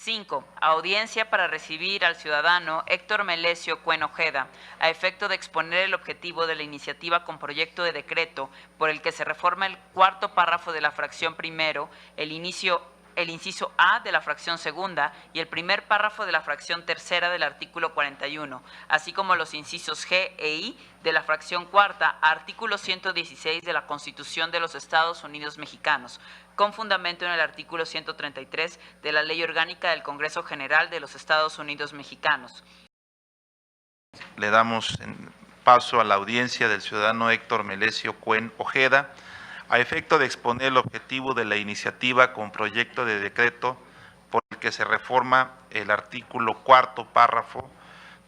5. Audiencia para recibir al ciudadano Héctor Melesio Cuen Ojeda, a efecto de exponer el objetivo de la iniciativa con proyecto de decreto por el que se reforma el cuarto párrafo de la fracción primero, el inciso A de la fracción segunda y el primer párrafo de la fracción tercera del artículo 41, así como los incisos G e I de la fracción cuarta, artículo 116 de la Constitución de los Estados Unidos Mexicanos, con fundamento en el artículo 133 de la Ley Orgánica del Congreso General de los Estados Unidos Mexicanos. Le damos paso a la audiencia del ciudadano Héctor Melesio Cuen Ojeda, a efecto de exponer el objetivo de la iniciativa con proyecto de decreto por el que se reforma el artículo cuarto párrafo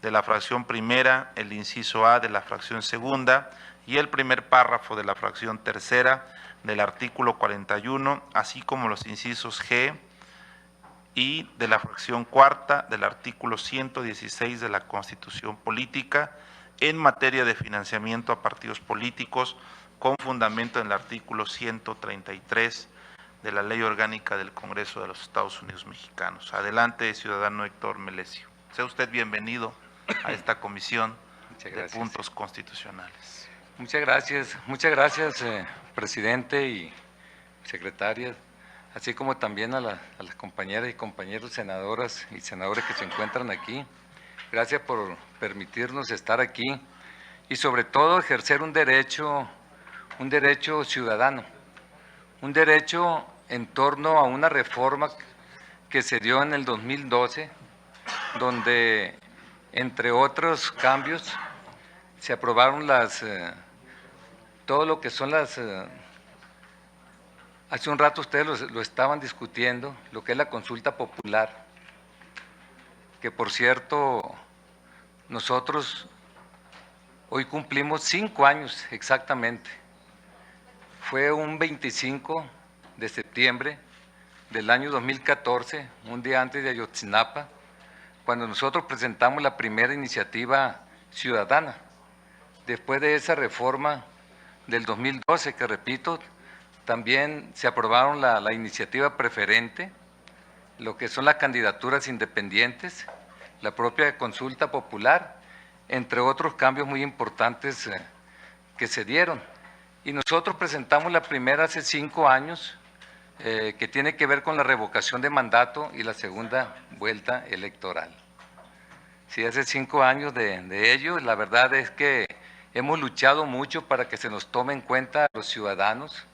de la fracción primera, el inciso A de la fracción segunda y el primer párrafo de la fracción tercera del artículo 41, así como los incisos G y de la fracción cuarta del artículo 116 de la Constitución Política en materia de financiamiento a partidos políticos, con fundamento en el artículo 133 de la Ley Orgánica del Congreso de los Estados Unidos Mexicanos. Adelante, ciudadano Héctor Melesio. Sea usted bienvenido a esta comisión de puntos constitucionales. Muchas gracias, presidente y secretarias, así como también a las compañeras y compañeros senadoras y senadores que se encuentran aquí. Gracias por permitirnos estar aquí y sobre todo ejercer un derecho ciudadano, un derecho en torno a una reforma que se dio en el 2012, donde, entre otros cambios, se aprobaron todo lo que son hace un rato ustedes lo estaban discutiendo, lo que es la consulta popular, que por cierto, nosotros hoy cumplimos 5 años exactamente. Fue un 25 de septiembre del año 2014, un día antes de Ayotzinapa, cuando nosotros presentamos la primera iniciativa ciudadana. Después de esa reforma del 2012, que repito, también se aprobaron la iniciativa preferente, lo que son las candidaturas independientes, la propia consulta popular, entre otros cambios muy importantes que se dieron. Y nosotros presentamos la primera hace 5 años, que tiene que ver con la revocación de mandato y la segunda vuelta electoral. Sí, hace 5 años de ello, la verdad es que hemos luchado mucho para que se nos tome en cuenta a los ciudadanos.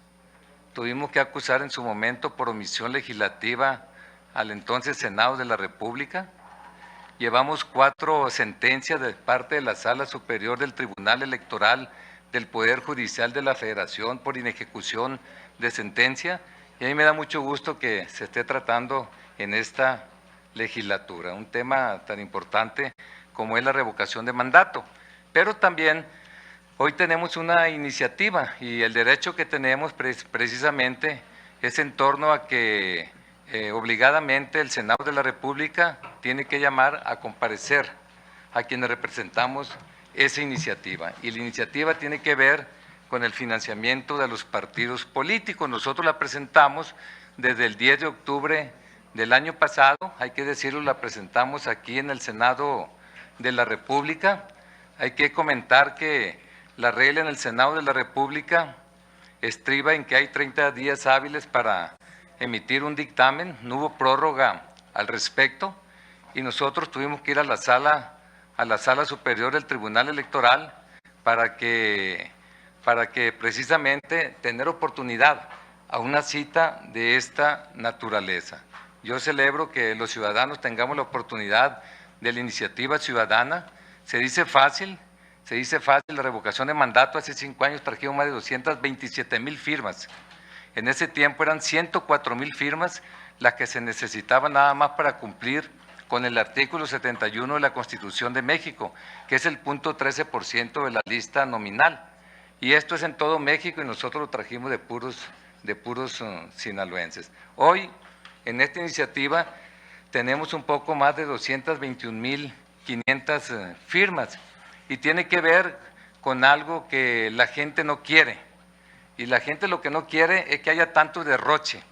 Tuvimos que acusar en su momento por omisión legislativa al entonces Senado de la República. Llevamos 4 sentencias de parte de la Sala Superior del Tribunal Electoral del Poder Judicial de la Federación por inejecución de sentencia, y a mí me da mucho gusto que se esté tratando en esta legislatura, un tema tan importante como es la revocación de mandato. Pero también hoy tenemos una iniciativa y el derecho que tenemos precisamente es en torno a que obligadamente el Senado de la República tiene que llamar a comparecer a quienes representamos esa iniciativa. Y la iniciativa tiene que ver con el financiamiento de los partidos políticos. Nosotros la presentamos desde el 10 de octubre del año pasado, hay que decirlo, la presentamos aquí en el Senado de la República. Hay que comentar que la regla en el Senado de la República estriba en que hay 30 días hábiles para emitir un dictamen, no hubo prórroga al respecto y nosotros tuvimos que ir a la sala superior del Tribunal Electoral para que precisamente tener oportunidad a una cita de esta naturaleza. Yo celebro que los ciudadanos tengamos la oportunidad de la iniciativa ciudadana. Se dice fácil la revocación de mandato. Hace 5 años trajimos más de 227,000 firmas. En ese tiempo eran 104,000 firmas las que se necesitaban nada más para cumplir con el artículo 71 de la Constitución de México, que es el punto 13% de la lista nominal. Y esto es en todo México y nosotros lo trajimos de puros sinaloenses. Hoy, en esta iniciativa, tenemos un poco más de 221,500 firmas y tiene que ver con algo que la gente no quiere. Y la gente lo que no quiere es que haya tanto derroche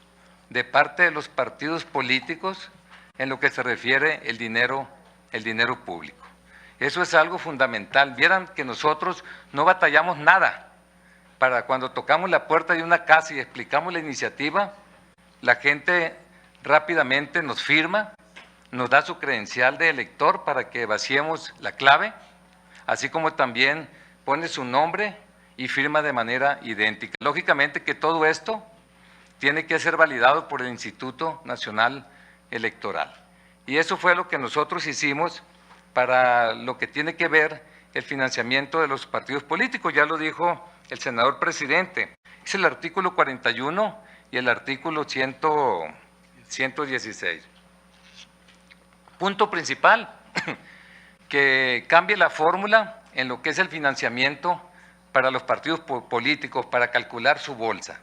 de parte de los partidos políticos en lo que se refiere el dinero público. Eso es algo fundamental. Vieran que nosotros no batallamos nada para cuando tocamos la puerta de una casa y explicamos la iniciativa, la gente rápidamente nos firma, nos da su credencial de elector para que vaciemos la clave, así como también pone su nombre y firma de manera idéntica. Lógicamente que todo esto tiene que ser validado por el Instituto Nacional Electoral. Y eso fue lo que nosotros hicimos para lo que tiene que ver el financiamiento de los partidos políticos. Ya lo dijo el senador presidente, es el artículo 41 y el artículo 116. Punto principal, que cambie la fórmula en lo que es el financiamiento para los partidos políticos, para calcular su bolsa.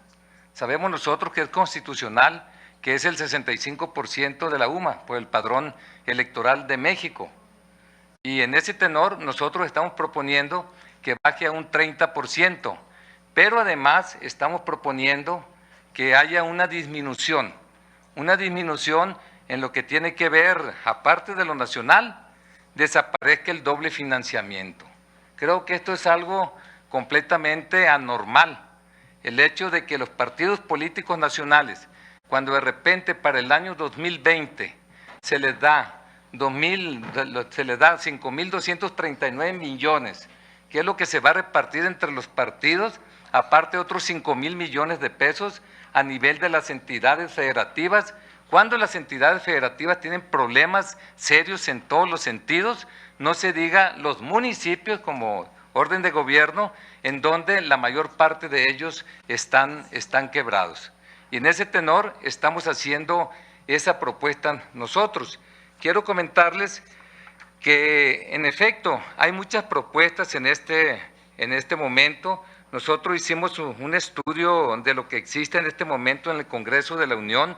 Sabemos nosotros que es constitucional, que es el 65% de la UMA, por el padrón electoral de México. Y en ese tenor nosotros estamos proponiendo que baje a un 30%, pero además estamos proponiendo que haya una disminución en lo que tiene que ver, aparte de lo nacional, desaparezca el doble financiamiento. Creo que esto es algo completamente anormal, el hecho de que los partidos políticos nacionales, cuando de repente para el año 2020 se les da 5.239 millones, que es lo que se va a repartir entre los partidos, aparte otros 5.000 millones de pesos a nivel de las entidades federativas, cuando las entidades federativas tienen problemas serios en todos los sentidos, no se diga los municipios como orden de gobierno, en donde la mayor parte de ellos están quebrados. Y en ese tenor estamos haciendo esa propuesta nosotros. Quiero comentarles que en efecto hay muchas propuestas en este momento. Nosotros hicimos un estudio de lo que existe en este momento en el Congreso de la Unión.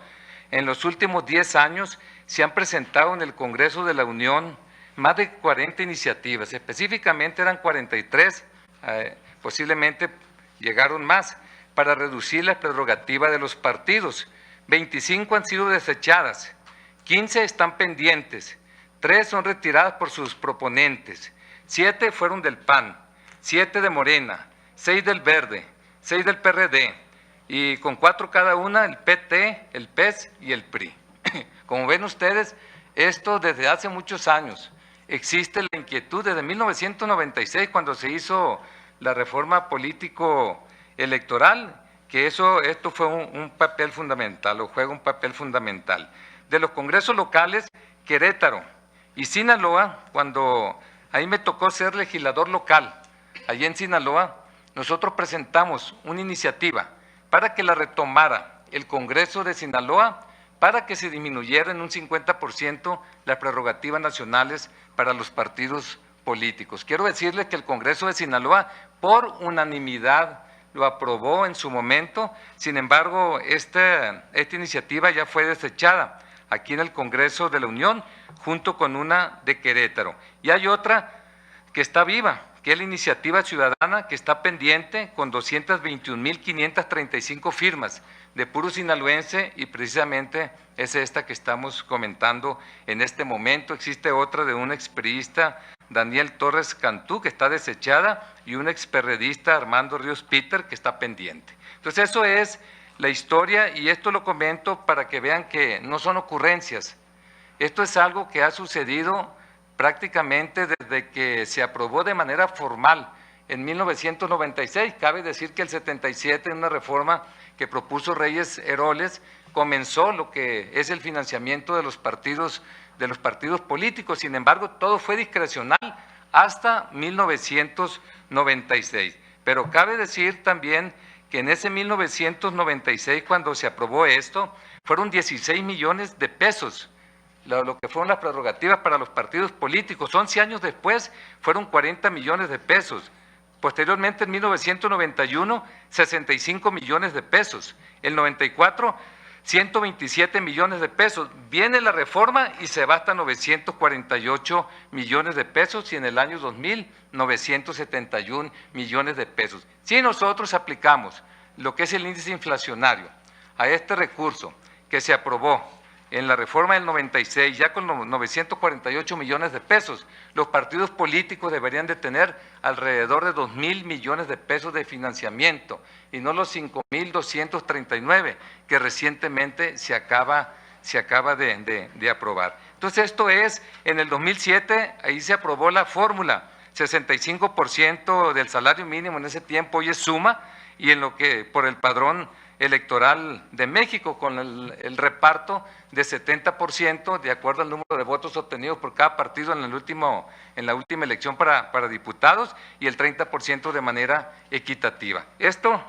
En los últimos 10 años se han presentado en el Congreso de la Unión más de 40 iniciativas, específicamente eran 43, posiblemente llegaron más, para reducir la prerrogativa de los partidos. 25 han sido desechadas, 15 están pendientes, 3 son retiradas por sus proponentes, 7 fueron del PAN, 7 de Morena, 6 del Verde, 6 del PRD, y con 4 cada una, el PT, el PES y el PRI. Como ven ustedes, esto desde hace muchos años. Existe la inquietud desde 1996, cuando se hizo la reforma político-electoral, que esto fue un papel fundamental, o juega un papel fundamental. De los congresos locales, Querétaro y Sinaloa, cuando ahí me tocó ser legislador local, allí en Sinaloa, nosotros presentamos una iniciativa para que la retomara el Congreso de Sinaloa, para que se disminuyera en un 50% las prerrogativas nacionales para los partidos políticos. Quiero decirles que el Congreso de Sinaloa, por unanimidad, lo aprobó en su momento. Sin embargo, esta iniciativa ya fue desechada aquí en el Congreso de la Unión, junto con una de Querétaro. Y hay otra que está viva, que es la iniciativa ciudadana, que está pendiente con 221.535 firmas de puro sinaloense, y precisamente es esta que estamos comentando en este momento. Existe otra de un expriista, Daniel Torres Cantú, que está desechada, y un experredista, Armando Ríos Peter, que está pendiente. Entonces eso es la historia, y esto lo comento para que vean que no son ocurrencias. Esto es algo que ha sucedido prácticamente desde que se aprobó de manera formal en 1996. Cabe decir que el 77, en una reforma que propuso Reyes Heroles, comenzó lo que es el financiamiento de los partidos políticos. Sin embargo, todo fue discrecional hasta 1996. Pero cabe decir también que en ese 1996, cuando se aprobó esto, fueron 16 millones de pesos lo que fueron las prerrogativas para los partidos políticos. 11 años después fueron 40 millones de pesos. Posteriormente, en 1991, 65 millones de pesos. El 94, 127 millones de pesos. Viene la reforma y se va hasta 948 millones de pesos, y en el año 2000, 971 millones de pesos. Si nosotros aplicamos lo que es el índice inflacionario a este recurso que se aprobó en la reforma del 96, ya con los 948 millones de pesos, los partidos políticos deberían de tener alrededor de 2.000 millones de pesos de financiamiento y no los 5.239 que recientemente se acaba de aprobar. Entonces esto es, en el 2007, ahí se aprobó la fórmula, 65% del salario mínimo en ese tiempo hoy es suma, y en lo que por el padrón electoral de México, con el reparto de 70% de acuerdo al número de votos obtenidos por cada partido en la última elección para diputados, y el 30% de manera equitativa. Esto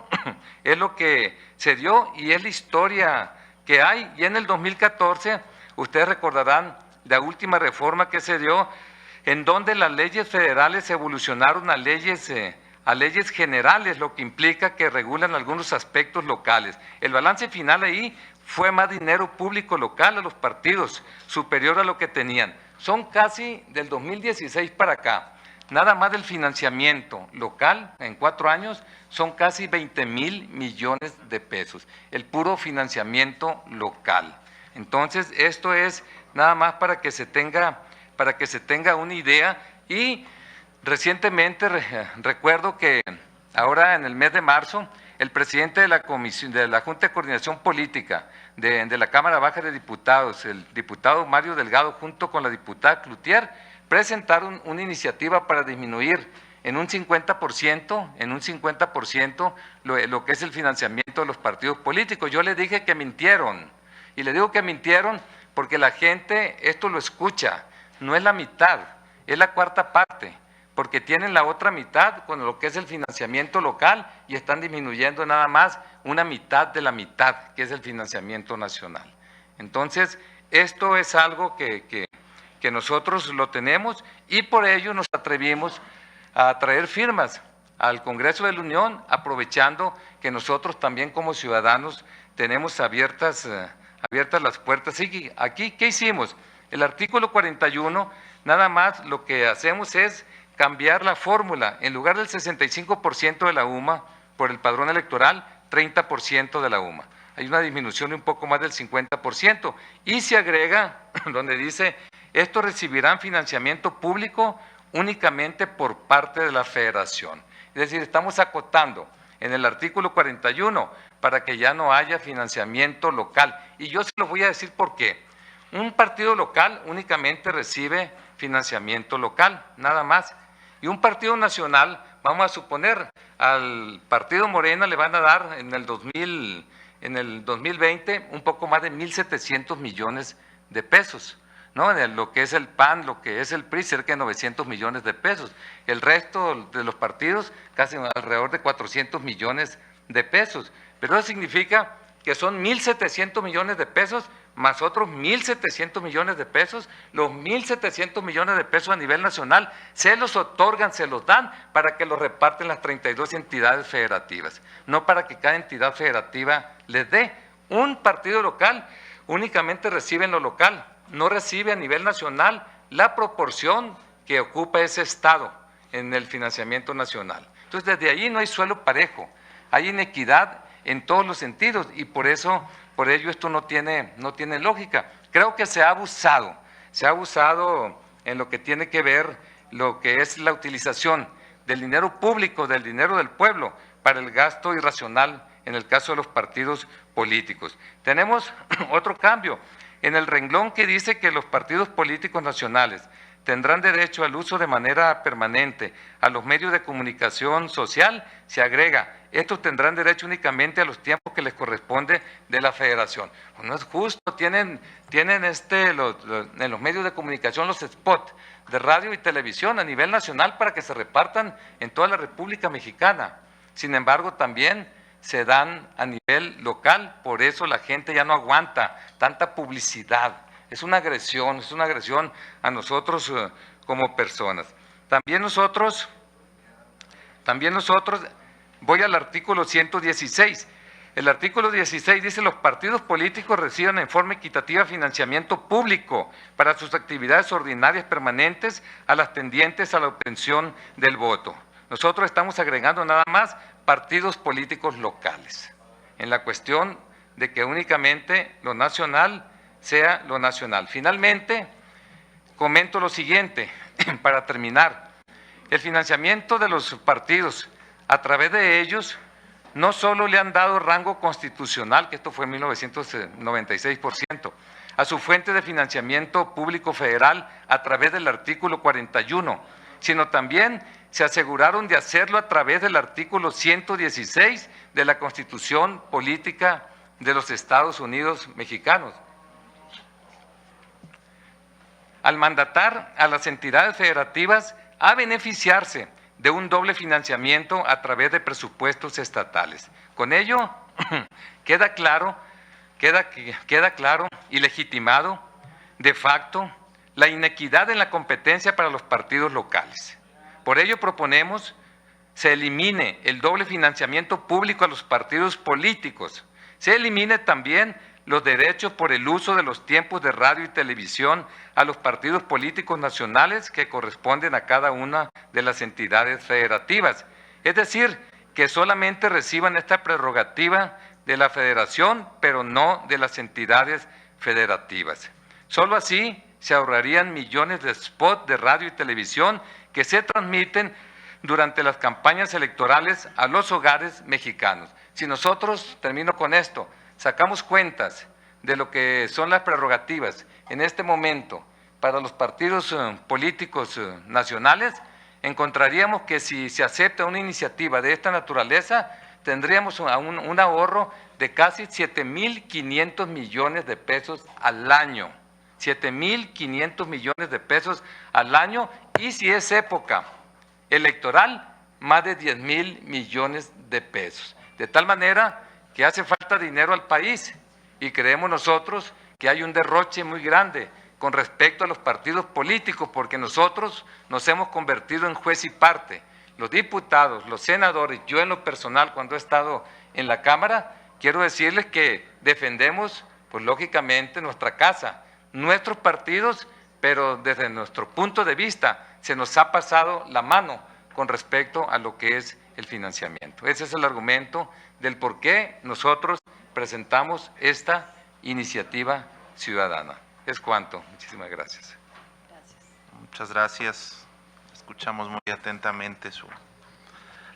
es lo que se dio y es la historia que hay. Y en el 2014, ustedes recordarán la última reforma que se dio, en donde las leyes federales evolucionaron a leyes generales, lo que implica que regulan algunos aspectos locales. El balance final ahí fue más dinero público local a los partidos, superior a lo que tenían. Son casi del 2016 para acá, nada más del financiamiento local en 4 años, son casi 20.000 millones de pesos, el puro financiamiento local. Entonces, esto es nada más para que se tenga una idea. Y recientemente recuerdo que ahora en el mes de marzo, el presidente de la Junta de Coordinación Política de la Cámara Baja de Diputados, el diputado Mario Delgado, junto con la diputada Cloutier, presentaron una iniciativa para disminuir en un 50% lo que es el financiamiento de los partidos políticos. Yo les dije que mintieron, y les digo que mintieron porque la gente esto lo escucha, no es la mitad, es la cuarta parte, porque tienen la otra mitad con lo que es el financiamiento local y están disminuyendo nada más una mitad de la mitad, que es el financiamiento nacional. Entonces, esto es algo que nosotros lo tenemos, y por ello nos atrevimos a traer firmas al Congreso de la Unión, aprovechando que nosotros también como ciudadanos tenemos abiertas las puertas. Y aquí, ¿qué hicimos? El artículo 41, nada más lo que hacemos es cambiar la fórmula, en lugar del 65% de la UMA por el padrón electoral, 30% de la UMA. Hay una disminución de un poco más del 50%, y se agrega donde dice, estos recibirán financiamiento público únicamente por parte de la Federación. Es decir, estamos acotando en el artículo 41 para que ya no haya financiamiento local. Y yo se lo voy a decir por qué. Un partido local únicamente recibe financiamiento local, nada más. Y un partido nacional, vamos a suponer, al partido Morena le van a dar en el 2020 un poco más de 1.700 millones de pesos, ¿no? En lo que es el PAN, lo que es el PRI, cerca de 900 millones de pesos. El resto de los partidos, casi alrededor de 400 millones de pesos. Pero eso significa que son 1.700 millones de pesos más otros 1.700 millones de pesos. Los 1.700 millones de pesos a nivel nacional se los otorgan, se los dan para que los reparten las 32 entidades federativas, no para que cada entidad federativa les dé. Un partido local únicamente recibe en lo local, no recibe a nivel nacional la proporción que ocupa ese estado en el financiamiento nacional. Entonces, desde ahí no hay suelo parejo, hay inequidad en todos los sentidos, y por ello esto no tiene lógica. Creo que se ha abusado en lo que tiene que ver lo que es la utilización del dinero público, del dinero del pueblo, para el gasto irracional en el caso de los partidos políticos. Tenemos otro cambio en el renglón que dice que los partidos políticos nacionales tendrán derecho al uso de manera permanente a los medios de comunicación social, se agrega, estos tendrán derecho únicamente a los tiempos que les corresponde de la Federación. No es justo, tienen en los medios de comunicación los spots de radio y televisión a nivel nacional para que se repartan en toda la República Mexicana. Sin embargo, también se dan a nivel local, por eso la gente ya no aguanta tanta publicidad. Es una agresión a nosotros como personas. También nosotros, voy al artículo 116. El artículo 16 dice: los partidos políticos reciben en forma equitativa financiamiento público para sus actividades ordinarias permanentes a las tendientes a la obtención del voto. Nosotros estamos agregando nada más partidos políticos locales, en la cuestión de que únicamente lo nacional sea lo nacional. Finalmente, comento lo siguiente, para terminar. El financiamiento de los partidos, a través de ellos, no solo le han dado rango constitucional, que esto fue en 1996%, a su fuente de financiamiento público federal a través del artículo 41, sino también se aseguraron de hacerlo a través del artículo 116 de la Constitución Política de los Estados Unidos Mexicanos. Al mandatar a las entidades federativas a beneficiarse de un doble financiamiento a través de presupuestos estatales. Con ello queda claro y legitimado de facto la inequidad en la competencia para los partidos locales. Por ello proponemos se elimine el doble financiamiento público a los partidos políticos, se elimine también los derechos por el uso de los tiempos de radio y televisión a los partidos políticos nacionales que corresponden a cada una de las entidades federativas. Es decir, que solamente reciban esta prerrogativa de la federación, pero no de las entidades federativas. Solo así se ahorrarían millones de spots de radio y televisión que se transmiten durante las campañas electorales a los hogares mexicanos. Si nosotros, termino con esto, sacamos cuentas de lo que son las prerrogativas en este momento para los partidos políticos nacionales, encontraríamos que si se acepta una iniciativa de esta naturaleza, tendríamos un ahorro de casi 7.500 millones de pesos al año. 7.500 millones de pesos al año, y si es época electoral, más de 10.000 millones de pesos. De tal manera que hace falta dinero al país y creemos nosotros que hay un derroche muy grande con respecto a los partidos políticos, porque nosotros nos hemos convertido en juez y parte. Los diputados, los senadores, yo en lo personal cuando he estado en la Cámara, quiero decirles que defendemos, pues lógicamente, nuestra casa, nuestros partidos, pero desde nuestro punto de vista se nos ha pasado la mano con respecto a lo que es el financiamiento. Ese es el argumento del por qué nosotros presentamos esta iniciativa ciudadana. Es cuanto. Muchísimas gracias. Muchas gracias. Escuchamos muy atentamente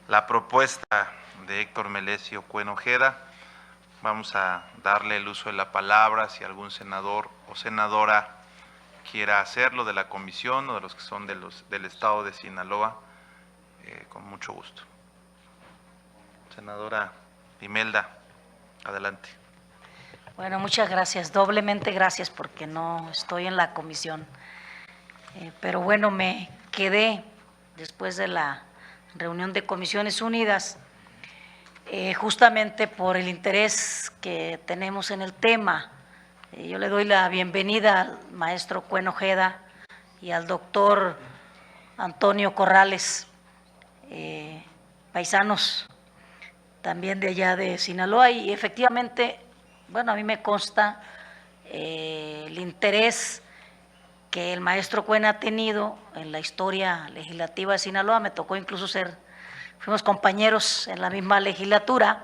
la propuesta de Héctor Melesio Cuen Ojeda. Vamos a darle el uso de la palabra si algún senador o senadora quiera hacerlo de la comisión o de los que son del estado de Sinaloa, con mucho gusto. Senadora Imelda, adelante. Bueno, muchas gracias, doblemente gracias porque no estoy en la comisión. Pero bueno, me quedé después de la reunión de Comisiones Unidas, justamente por el interés que tenemos en el tema. Yo le doy la bienvenida al maestro Cuen Ojeda y al doctor Antonio Corrales, paisanos también de allá de Sinaloa, y efectivamente, bueno, a mí me consta el interés que el maestro Cuen ha tenido en la historia legislativa de Sinaloa. Me tocó incluso fuimos compañeros en la misma legislatura,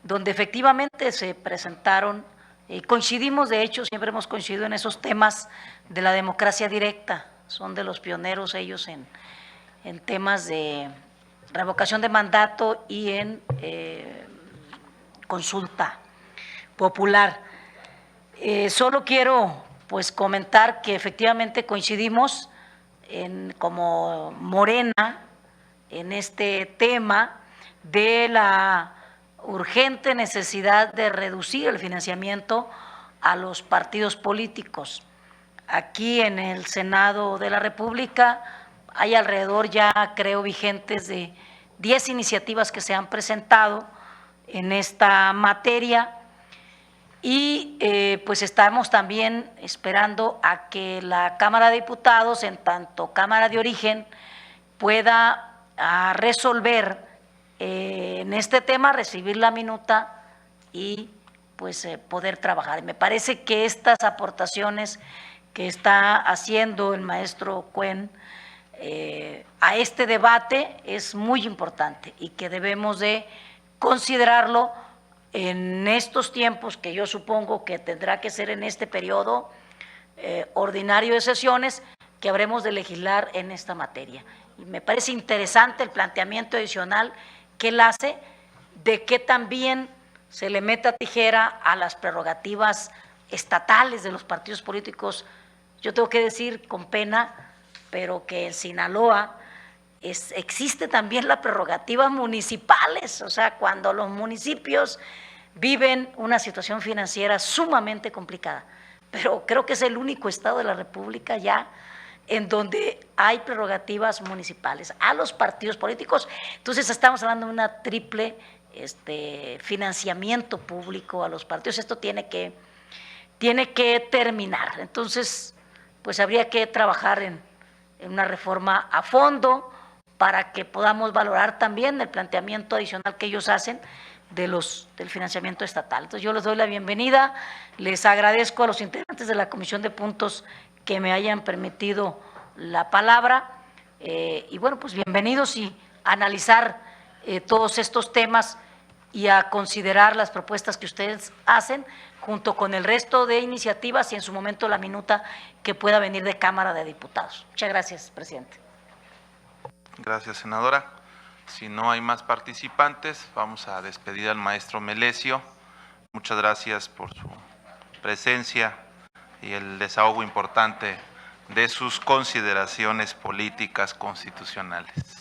donde efectivamente se presentaron, y coincidimos, de hecho, siempre hemos coincidido en esos temas de la democracia directa. Son de los pioneros ellos en temas de revocación de mandato y en consulta popular. Solo quiero pues comentar que efectivamente coincidimos como Morena en este tema de la urgente necesidad de reducir el financiamiento a los partidos políticos. Aquí en el Senado de la República hay alrededor ya, creo, vigentes de 10 iniciativas que se han presentado en esta materia, y pues estamos también esperando a que la Cámara de Diputados, en tanto Cámara de Origen, pueda resolver en este tema, recibir la minuta y pues poder trabajar. Me parece que estas aportaciones que está haciendo el maestro Cuen a este debate es muy importante y que debemos de considerarlo en estos tiempos, que yo supongo que tendrá que ser en este periodo ordinario de sesiones, que habremos de legislar en esta materia. Y me parece interesante el planteamiento adicional que él hace de que también se le meta tijera a las prerrogativas estatales de los partidos políticos. Yo tengo que decir con pena, pero que en Sinaloa existe también la prerrogativa municipales, o sea, cuando los municipios viven una situación financiera sumamente complicada, pero creo que es el único estado de la República ya en donde hay prerrogativas municipales a los partidos políticos. Entonces estamos hablando de una triple financiamiento público a los partidos. Esto tiene que terminar. Entonces, pues habría que trabajar en una reforma a fondo para que podamos valorar también el planteamiento adicional que ellos hacen del financiamiento estatal. Entonces yo les doy la bienvenida, les agradezco a los integrantes de la Comisión de Puntos que me hayan permitido la palabra, y bueno, pues bienvenidos y analizar todos estos temas y a considerar las propuestas que ustedes hacen junto con el resto de iniciativas y en su momento la minuta que pueda venir de Cámara de Diputados. Muchas gracias, presidente. Gracias, senadora. Si no hay más participantes, vamos a despedir al maestro Melesio. Muchas gracias por su presencia y el desahogo importante de sus consideraciones políticas constitucionales.